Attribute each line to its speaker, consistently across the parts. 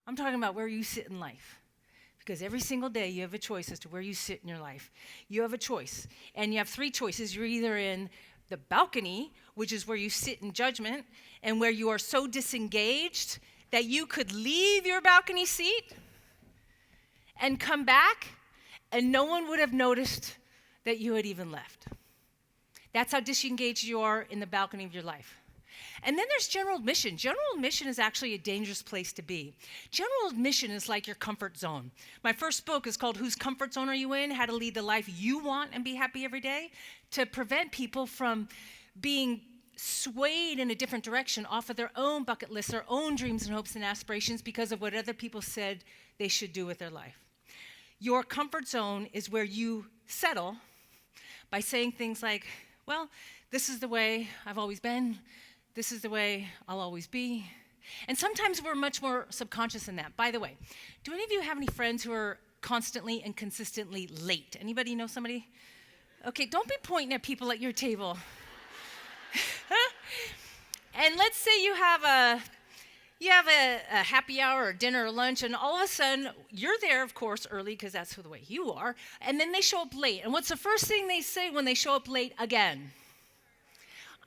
Speaker 1: I'm talking about where you sit in life. Because every single day you have a choice as to where you sit in your life. You have a choice. And you have three choices. You're either in the balcony, which is where you sit in judgment, and where you are so disengaged that you could leave your balcony seat and come back, and no one would have noticed that you had even left. That's how disengaged you are in the balcony of your life. And then there's general admission. General admission is actually a dangerous place to be. General admission is like your comfort zone. My first book is called Whose Comfort Zone Are You In? How to Lead the Life You Want and Be Happy Every Day, to prevent people from being swayed in a different direction off of their own bucket list, their own dreams and hopes and aspirations because of what other people said they should do with their life. Your comfort zone is where you settle by saying things like, well, this is the way I've always been. This is the way I'll always be. And sometimes we're much more subconscious than that. By the way, do any of you have any friends who are constantly and consistently late? Anybody know somebody? Okay, don't be pointing at people at your table. And let's say you have a happy hour or dinner or lunch, and all of a sudden, you're there, of course, early, because that's the way you are, and then they show up late. And what's the first thing they say when they show up late again?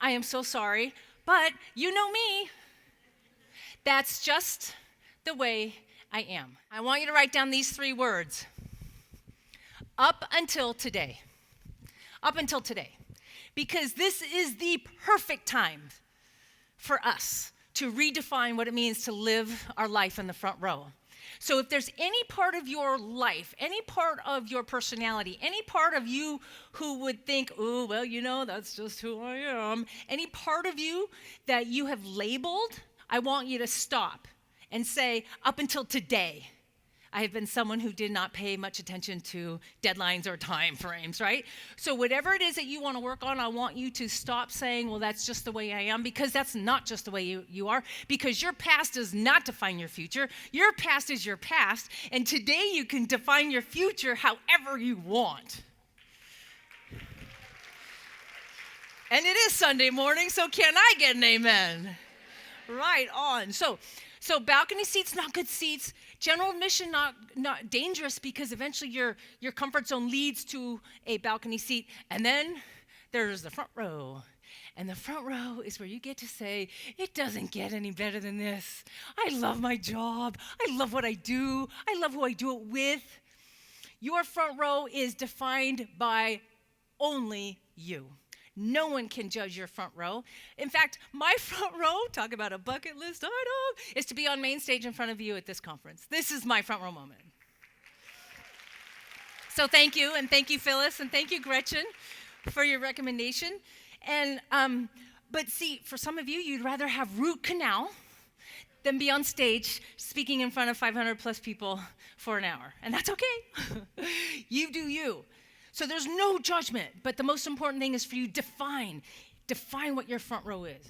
Speaker 1: I am so sorry, but you know me. That's just the way I am. I want you to write down these three words. Up until today. Up until today. Because this is the perfect time for us to redefine what it means to live our life in the front row. So if there's any part of your life, any part of your personality, any part of you who would think, oh, well, you know, that's just who I am, any part of you that you have labeled, I want you to stop and say, up until today, I have been someone who did not pay much attention to deadlines or time frames, right? So whatever it is that you want to work on, I want you to stop saying, well, that's just the way I am, because that's not just the way you are, because your past does not define your future. Your past is your past, and today you can define your future however you want. And it is Sunday morning, so can I get an amen? Right on. So balcony seats, not good seats. General admission, not dangerous, because eventually your comfort zone leads to a balcony seat. And then there's the front row. And the front row is where you get to say, it doesn't get any better than this. I love my job. I love what I do. I love who I do it with. Your front row is defined by only you. No one can judge your front row. In fact, my front row, talk about a bucket list item, is to be on main stage in front of you at this conference. This is my front row moment. So thank you, and thank you, Phyllis, and thank you, Gretchen, for your recommendation. And but see, for some of you, you'd rather have root canal than be on stage speaking in front of 500 plus people for an hour. And that's okay. You do you. So there's no judgment, but the most important thing is for you define what your front row is.